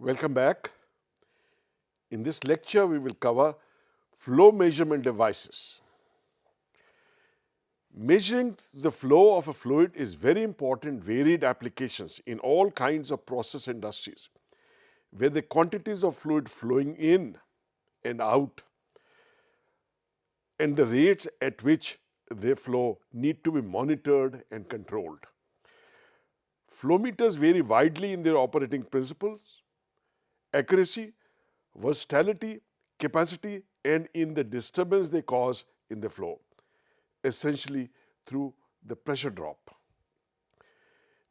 Welcome back. In this lecture, we will cover flow measurement devices. Measuring the flow of a fluid is very important varied applications in all kinds of process industries where the quantities of fluid flowing in and out and the rates at which they flow need to be monitored and controlled. Flow meters vary widely in their operating principles, accuracy, versatility, capacity, and in the disturbance they cause in the flow, essentially through the pressure drop.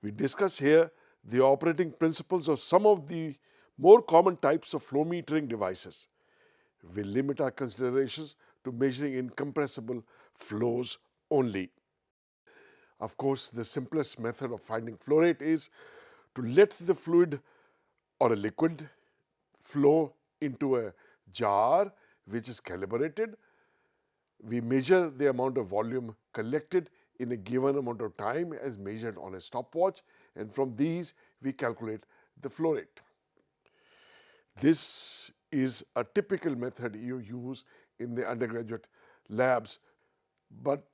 We discuss here the operating principles of some of the more common types of flow metering devices. We limit our considerations to measuring incompressible flows only. Of course, the simplest method of finding flow rate is to let the fluid or a liquid flow into a jar which is calibrated. We measure the amount of volume collected in a given amount of time as measured on a stopwatch, and from these we calculate the flow rate. This is a typical method you use in the undergraduate labs, but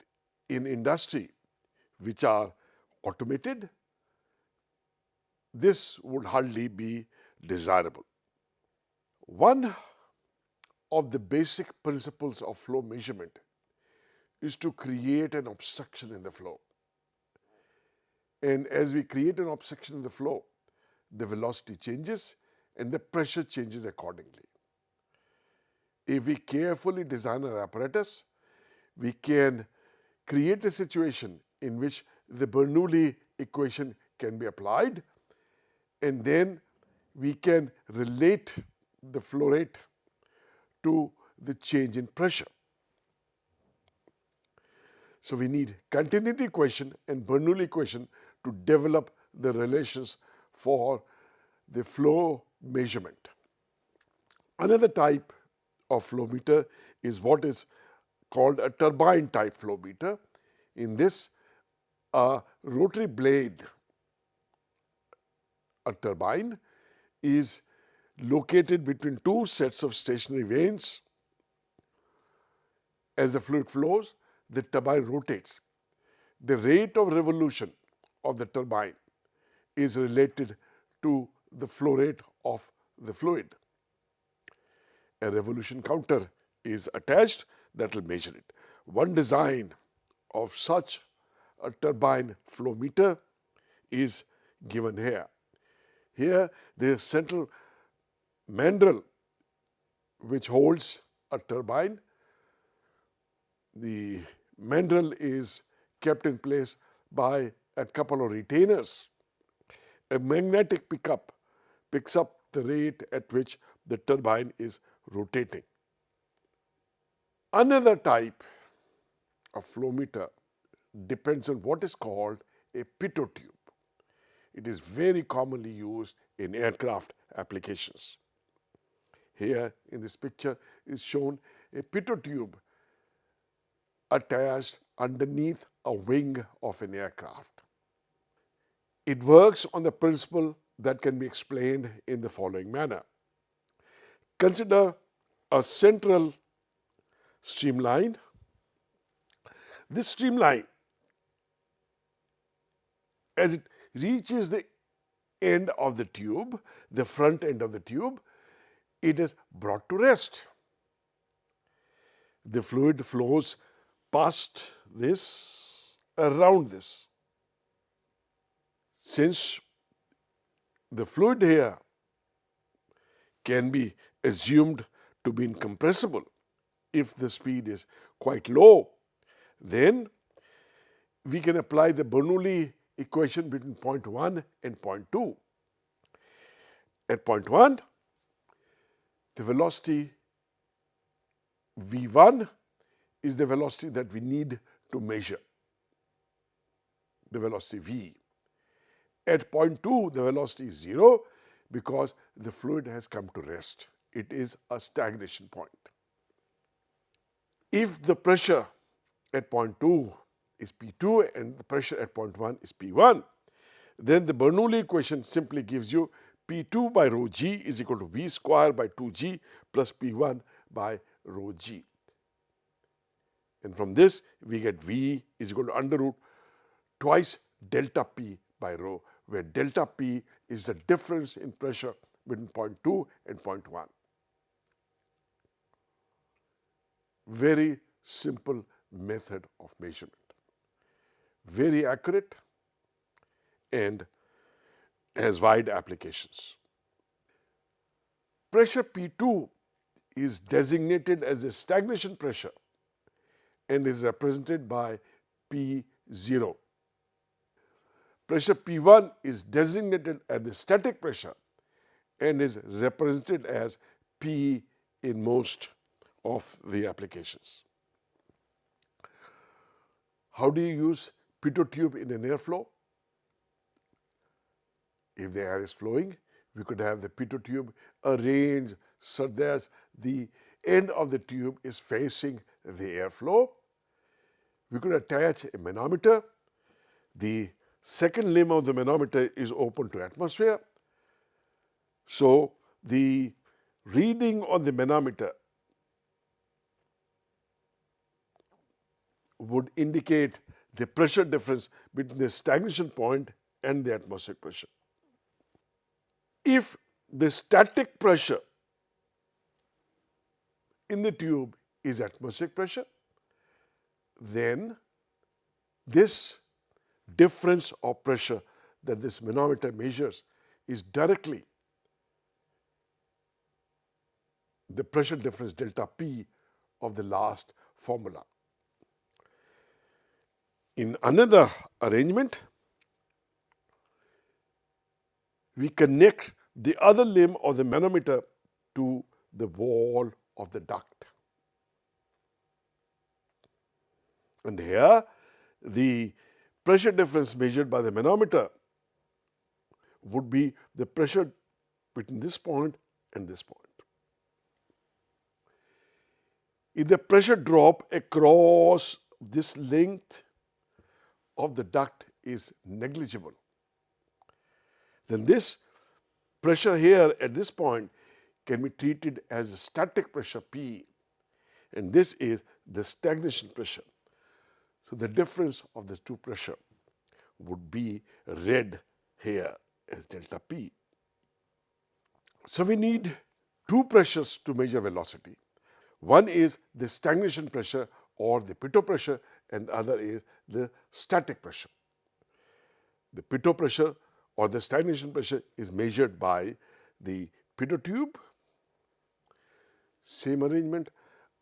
in industry which are automated, this would hardly be desirable. One of the basic principles of flow measurement is to create an obstruction in the flow. And as we create an obstruction in the flow, the velocity changes and the pressure changes accordingly. If we carefully design our apparatus, we can create a situation in which the Bernoulli equation can be applied, and then we can relate the flow rate to the change in pressure. So we need continuity equation and Bernoulli equation to develop the relations for the flow measurement. Another type of flow meter is what is called a turbine type flow meter. In this, a rotary blade, a turbine, is located between two sets of stationary vanes. As the fluid flows, the turbine rotates. The rate of revolution of the turbine is related to the flow rate of the fluid. A revolution counter is attached that will measure it. One design of such a turbine flow meter is given here. Here, the central mandrel which holds a turbine. The mandrel is kept in place by a couple of retainers. A magnetic pickup picks up the rate at which the turbine is rotating. Another type of flow meter depends on what is called a pitot tube. It is very commonly used in aircraft applications. Here in this picture is shown a pitot tube attached underneath a wing of an aircraft. It works on the principle that can be explained in the following manner. Consider a central streamline. This streamline, as it reaches the end of the tube, the front end of the tube, it is brought to rest. The fluid flows past this, around this. Since the fluid here can be assumed to be incompressible if the speed is quite low, then we can apply the Bernoulli equation between point 1 and point 2. At point 1, the velocity v1 is the velocity that we need to measure, the velocity v. At point 2, the velocity is 0 because the fluid has come to rest. It is a stagnation point. If the pressure at point 2 is P2 and the pressure at point 1 is P1, then the Bernoulli equation simply gives you P2 by rho g is equal to V square by 2g plus P1 by rho g. And from this we get V is equal to under root twice delta P by rho, where delta P is the difference in pressure between point 2 and point 1. Very simple method of measurement. Very accurate and has wide applications. Pressure P2 is designated as the stagnation pressure and is represented by P0. Pressure P1 is designated as the static pressure and is represented as P in most of the applications. How do you use pitot tube in an airflow? If the air is flowing, we could have the pitot tube arranged so that the end of the tube is facing the airflow. We could attach a manometer. The second limb of the manometer is open to atmosphere. So the reading on the manometer would indicate the pressure difference between the stagnation point and the atmospheric pressure. If the static pressure in the tube is atmospheric pressure, then this difference of pressure that this manometer measures is directly the pressure difference delta P of the last formula. In another arrangement, we connect the other limb of the manometer to the wall of the duct. And here, the pressure difference measured by the manometer would be the pressure between this point and this point. If the pressure drop across this length of the duct is negligible, then this pressure here at this point can be treated as a static pressure P, and this is the stagnation pressure. So the difference of the two pressure would be read here as delta P. So we need two pressures to measure velocity. One is the stagnation pressure or the pitot pressure, and the other is the static pressure. The pitot pressure or the stagnation pressure is measured by the pitot tube. Same arrangement.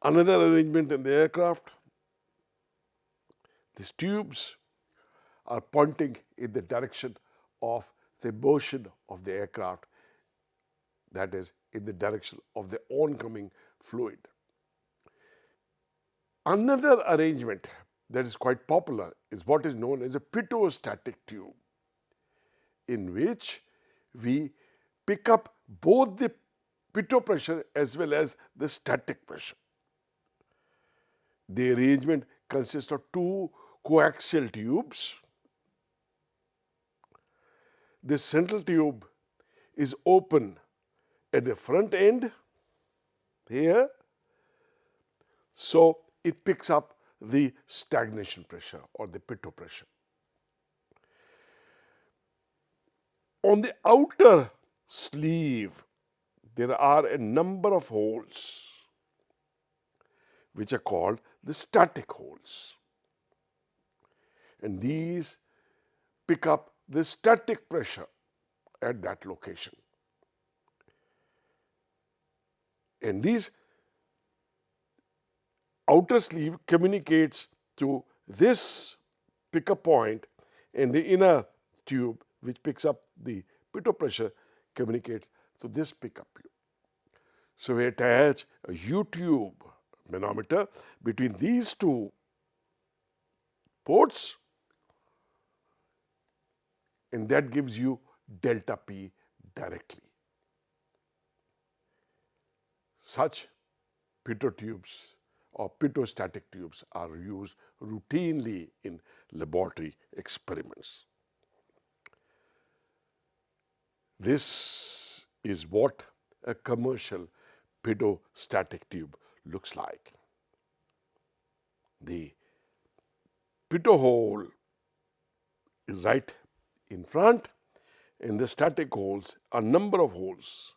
Another arrangement in the aircraft. These tubes are pointing in the direction of the motion of the aircraft, that is, in the direction of the oncoming fluid. Another arrangement that is quite popular is what is known as a pitostatic tube, in which we pick up both the pitot pressure as well as the static pressure. The arrangement consists of two coaxial tubes. This central tube is open at the front end here, so it picks up the stagnation pressure or the pitot pressure. On the outer sleeve, there are a number of holes which are called the static holes, and these pick up the static pressure at that location. And these outer sleeve communicates to this pickup point, and the inner tube which picks up the pitot pressure communicates to this pickup tube. So we attach a U-tube manometer between these two ports, and that gives you delta P directly. Such pitot tubes or pitostatic tubes are used routinely in laboratory experiments. This is what a commercial pedostatic tube looks like. The pitot hole is right in front, and the static holes, a number of holes,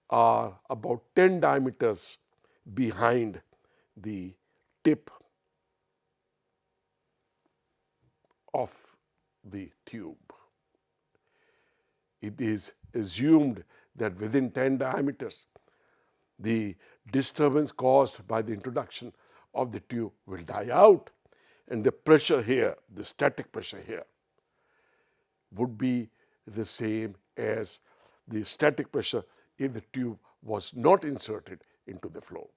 are about 10 diameters behind the tip of the tube. It is assumed that within 10 diameters, the disturbance caused by the introduction of the tube will die out, and the pressure here, the static pressure here, would be the same as the static pressure if the tube was not inserted into the flow.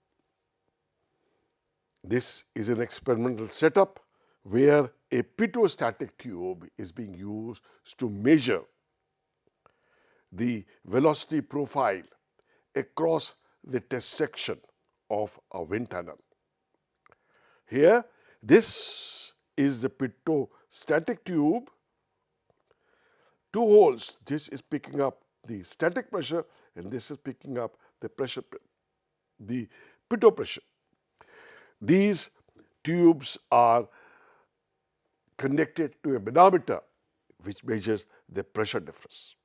This is an experimental setup where a pedostatic tube is being used to measure the velocity profile across the test section of a wind tunnel. Here, this is the pedostatic tube. Two holes. This is picking up the static pressure, and this is picking up the pressure, the pitot pressure. These tubes are connected to a manometer which measures the pressure difference.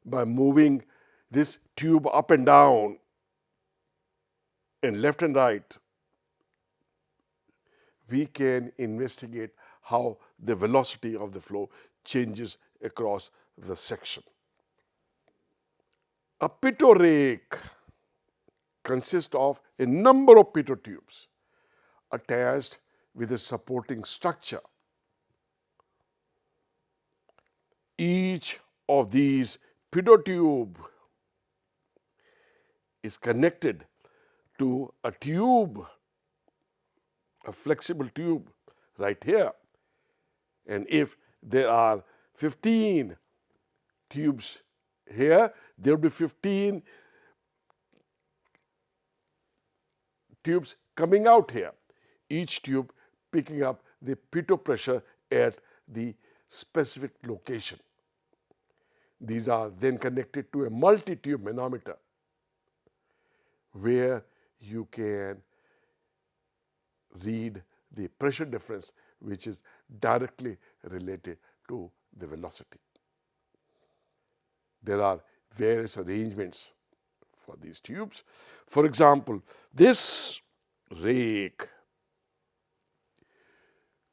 By moving this tube up and down and left and right, we can investigate how the velocity of the flow changes across the section. A pitot rake consists of a number of pitot tubes attached with a supporting structure. Each of these pitot tube is connected to a tube, a flexible tube right here. And if there are 15 tubes here, there will be 15 tubes coming out here, each tube picking up the pitot pressure at the specific location. These are then connected to a multi-tube manometer where you can read the pressure difference, which is directly related to the velocity. There are various arrangements for these tubes. For example, this rake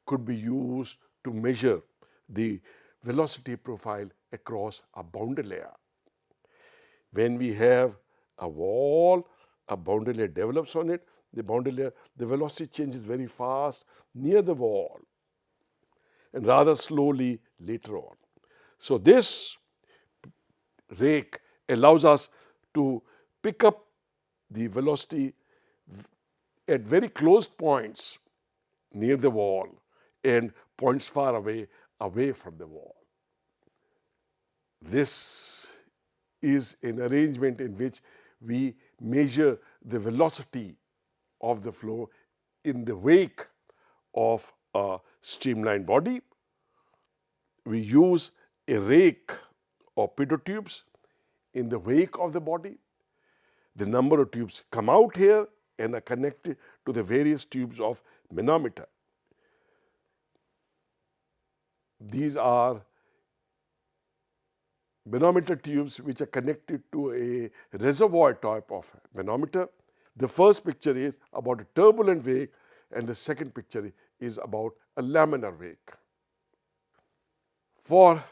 could be used to measure the velocity profile across a boundary layer. When we have a wall, a boundary layer develops on it, the boundary layer, the velocity changes very fast near the wall and rather slowly later on. So this rake allows us to pick up the velocity at very close points near the wall and points far away from the wall. This is an arrangement in which we measure the velocity of the flow in the wake of a streamlined body. We use a rake or pitot tubes in the wake of the body. The number of tubes come out here and are connected to the various tubes of manometer. These are manometer tubes which are connected to a reservoir type of manometer. The first picture is about a turbulent wake, and the second picture is about a laminar wake. For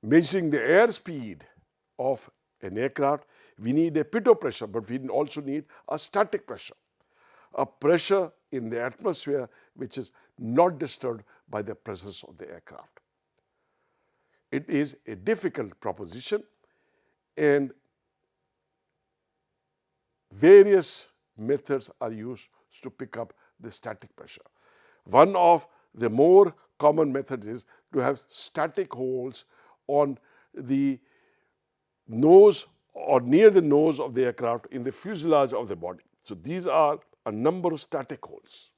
measuring the airspeed of an aircraft, we need a pitot pressure, but we also need a static pressure, a pressure in the atmosphere which is not disturbed by the presence of the aircraft. It is a difficult proposition, and various methods are used to pick up the static pressure. One of the more common methods is to have static holes on the nose or near the nose of the aircraft in the fuselage of the body. So these are a number of static holes.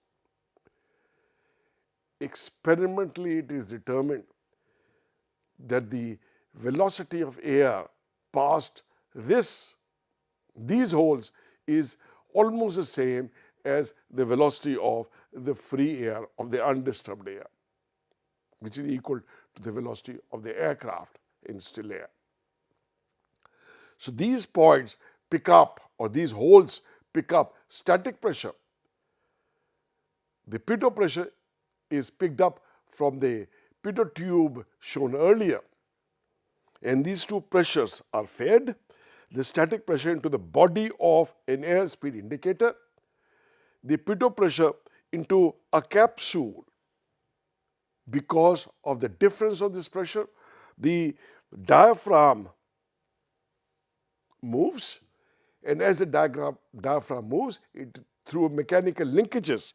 experimentally it is determined that the velocity of air past these holes is almost the same as the velocity of the free air, of the undisturbed air, which is equal to the velocity of the aircraft in still air. So these points pick up, or these holes pick up static pressure. The pitot pressure is picked up from the pitot tube shown earlier, and these two pressures are fed the static pressure into the body of an airspeed indicator, the pitot pressure into a capsule. Because of the difference of this pressure, the diaphragm moves, and as the diaphragm moves, it through mechanical linkages,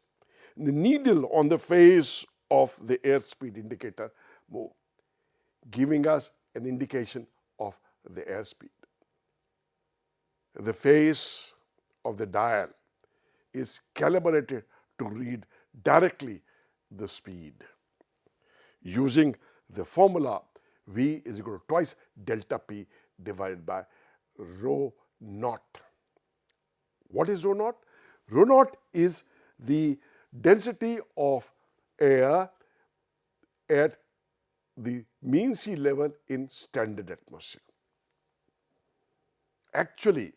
the needle on the face of the airspeed indicator move, giving us an indication of the airspeed. The face of the dial is calibrated to read directly the speed. Using the formula V is equal to twice delta P divided by rho naught. What is rho naught? Rho naught is the density of air at the mean sea level in standard atmosphere. Actually,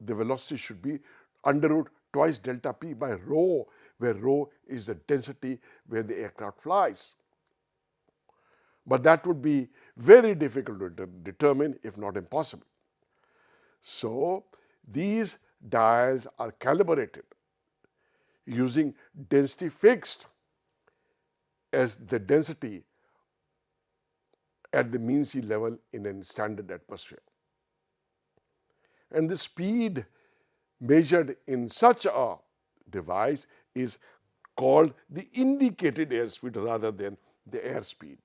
the velocity should be under root twice delta P by rho, where rho is the density where the aircraft flies. But that would be very difficult to determine, if not impossible. So these dials are calibrated using density fixed as the density at the mean sea level in a standard atmosphere. And the speed measured in such a device is called the indicated airspeed rather than the airspeed.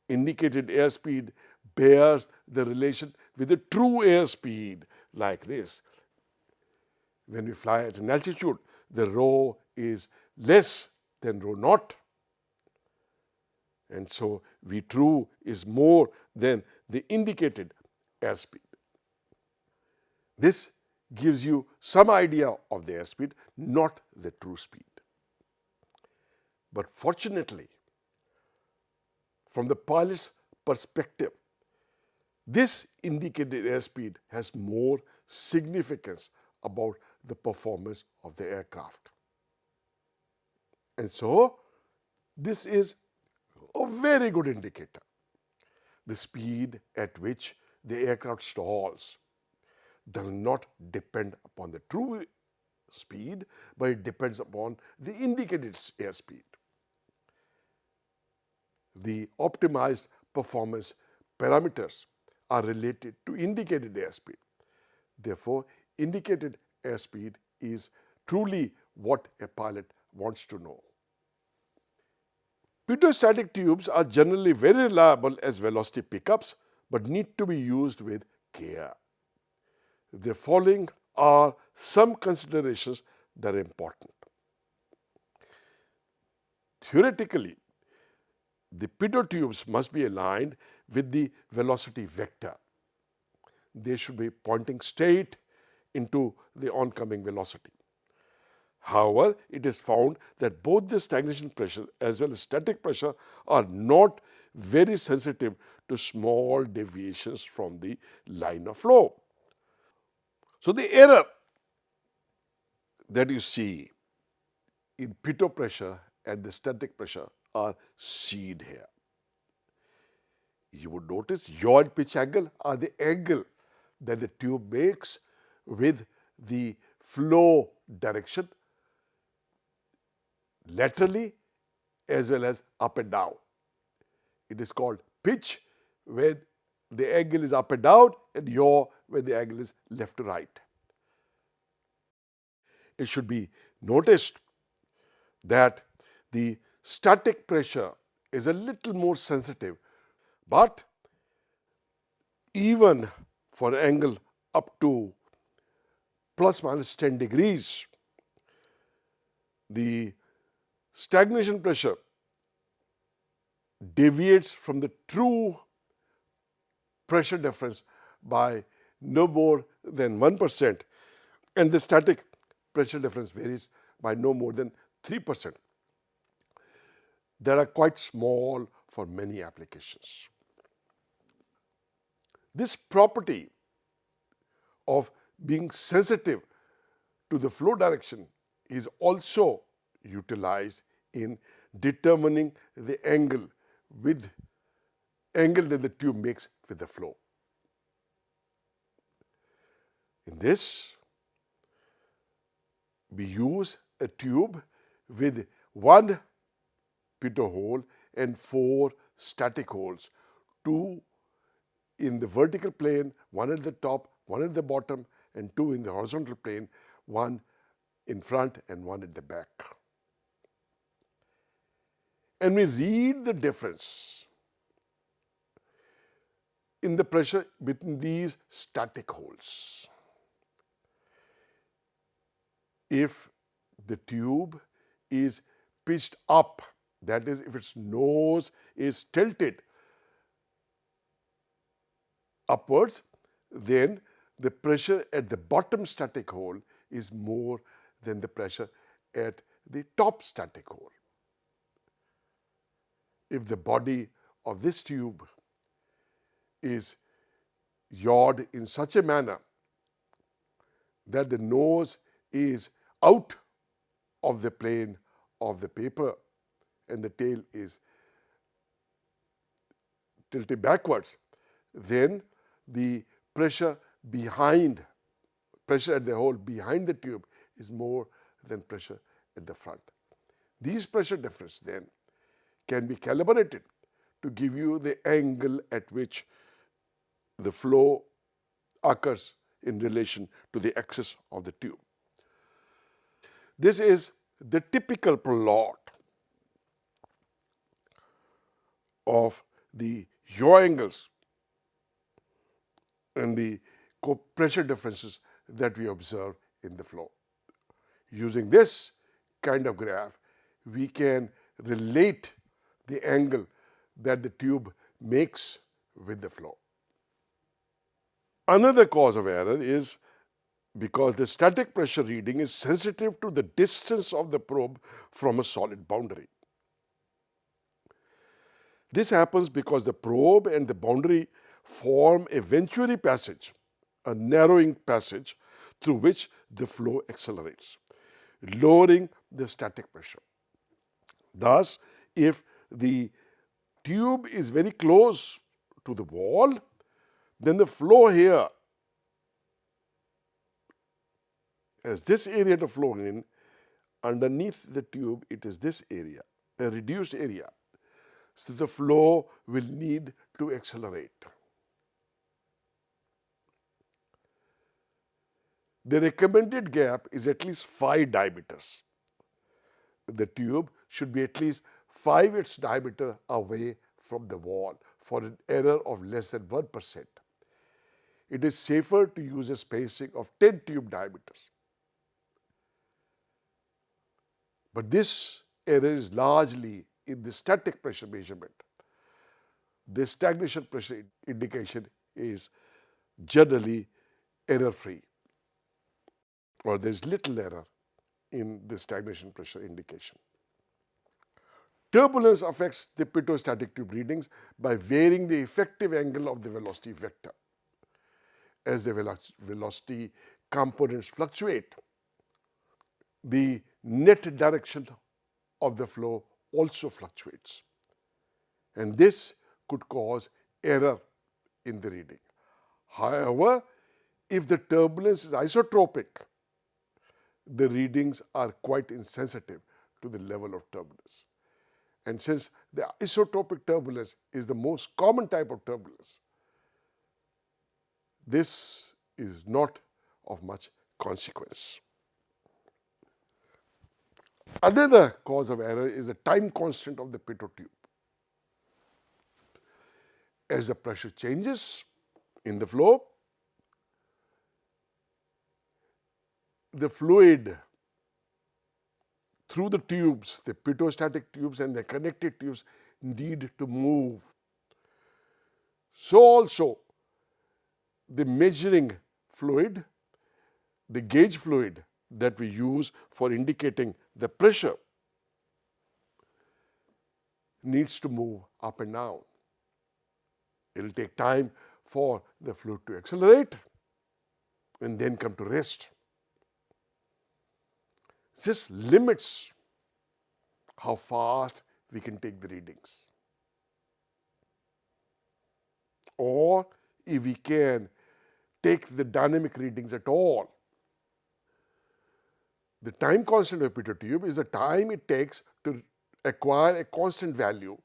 Indicated airspeed bears the relation with the true airspeed like this. When we fly at an altitude, the rho is less than rho naught, and so V true is more than the indicated airspeed. This gives you some idea of the airspeed, not the true speed. But fortunately, from the pilot's perspective, this indicated airspeed has more significance about the performance of the aircraft. And so, this is a very good indicator. The speed at which the aircraft stalls does not depend upon the true speed, but it depends upon the indicated airspeed. The optimized performance parameters are related to indicated airspeed. Therefore, indicated airspeed is truly what a pilot wants to know. Pitot-static tubes are generally very reliable as velocity pickups, but need to be used with care. The following are some considerations that are important. Theoretically, the pitot tubes must be aligned with the velocity vector. They should be pointing straight into the oncoming velocity. However, it is found that both the stagnation pressure as well as static pressure are not very sensitive to small deviations from the line of flow. So the error that you see in pitot pressure and the static pressure are seen here. You would notice yaw and pitch angle are the angle that the tube makes with the flow direction laterally as well as up and down. It is called pitch when the angle is up and down, and yaw when the angle is left to right. It should be noticed that the static pressure is a little more sensitive, but even for an angle up to plus minus 10 degrees, the Stagnation pressure deviates from the true pressure difference by no more than 1%, and the static pressure difference varies by no more than 3%. That are quite small for many applications. This property of being sensitive to the flow direction is also utilized in determining the angle that the tube makes with the flow. In this, we use a tube with one pitot hole and 4 static holes, 2 in the vertical plane, 1 at the top, 1 at the bottom, and 2 in the horizontal plane, 1 in front and 1 at the back. And we read the difference in the pressure between these static holes. If the tube is pitched up, that is, if its nose is tilted upwards, then the pressure at the bottom static hole is more than the pressure at the top static hole. If the body of this tube is yawed in such a manner that the nose is out of the plane of the paper and the tail is tilted backwards, then the pressure at the hole behind the tube is more than pressure at the front. These pressure difference then can be calibrated to give you the angle at which the flow occurs in relation to the axis of the tube. This is the typical plot of the yaw angles and the pressure differences that we observe in the flow. Using this kind of graph, we can relate the angle that the tube makes with the flow. Another cause of error is because the static pressure reading is sensitive to the distance of the probe from a solid boundary. This happens because the probe and the boundary form a venturi passage, a narrowing passage through which the flow accelerates, lowering the static pressure. Thus, if the tube is very close to the wall, then the flow here has this area to flow in. Underneath the tube, it is this area, a reduced area. So the flow will need to accelerate. The recommended gap is at least 5 diameters. The tube should be at least 5 its diameter away from the wall for an error of less than 1%. It is safer to use a spacing of 10 tube diameters. But this error is largely in the static pressure measurement. The stagnation pressure indication is generally error-free, or there is little error in the stagnation pressure indication. Turbulence affects the pitot-static tube readings by varying the effective angle of the velocity vector. As the velocity components fluctuate, the net direction of the flow also fluctuates, and this could cause error in the reading. However, if the turbulence is isotropic, the readings are quite insensitive to the level of turbulence. And since the isotropic turbulence is the most common type of turbulence, this is not of much consequence. Another cause of error is the time constant of the pitot tube. As the pressure changes in the flow, the fluid through the tubes, the pitot-static tubes and the connected tubes need to move. So also the measuring fluid, the gauge fluid that we use for indicating the pressure needs to move up and down. It will take time for the fluid to accelerate and then come to rest. This limits how fast we can take the readings. Or if we can take the dynamic readings at all. The time constant of a pitot tube is the time it takes to acquire a constant value.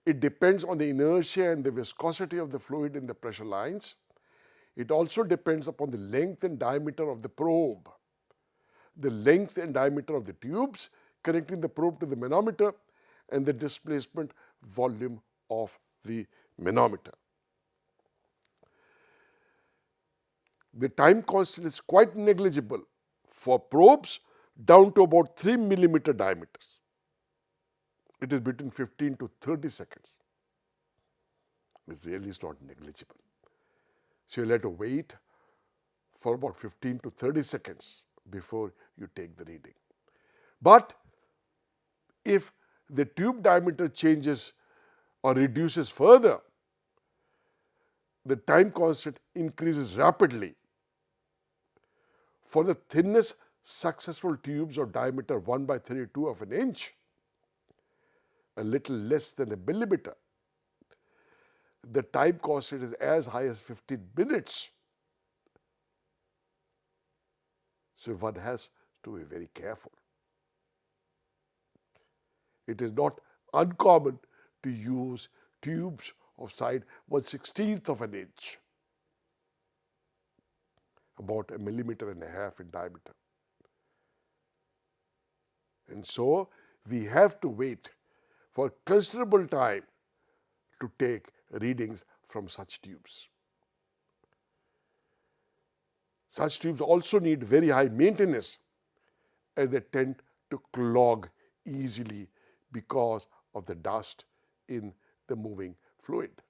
It depends on the inertia and the viscosity of the fluid in the pressure lines. It also depends upon the length and diameter of the probe, the length and diameter of the tubes connecting the probe to the manometer, and the displacement volume of the manometer. The time constant is quite negligible for probes down to about 3 millimeter diameters. It is between 15 to 30 seconds. It really is not negligible. So you'll have to wait for about 15 to 30 seconds before you take the reading. But if the tube diameter changes or reduces further, the time constant increases rapidly. For the thinnest successful tubes of diameter 1/32 of an inch, a little less than a millimeter, the time constant is as high as 15 minutes. So one has to be very careful. It is not uncommon to use tubes of side 1/16 of an inch, about 1.5 millimeters in diameter. And so we have to wait for considerable time to take readings from such tubes. Such tubes also need very high maintenance, as they tend to clog easily because of the dust in the moving fluid.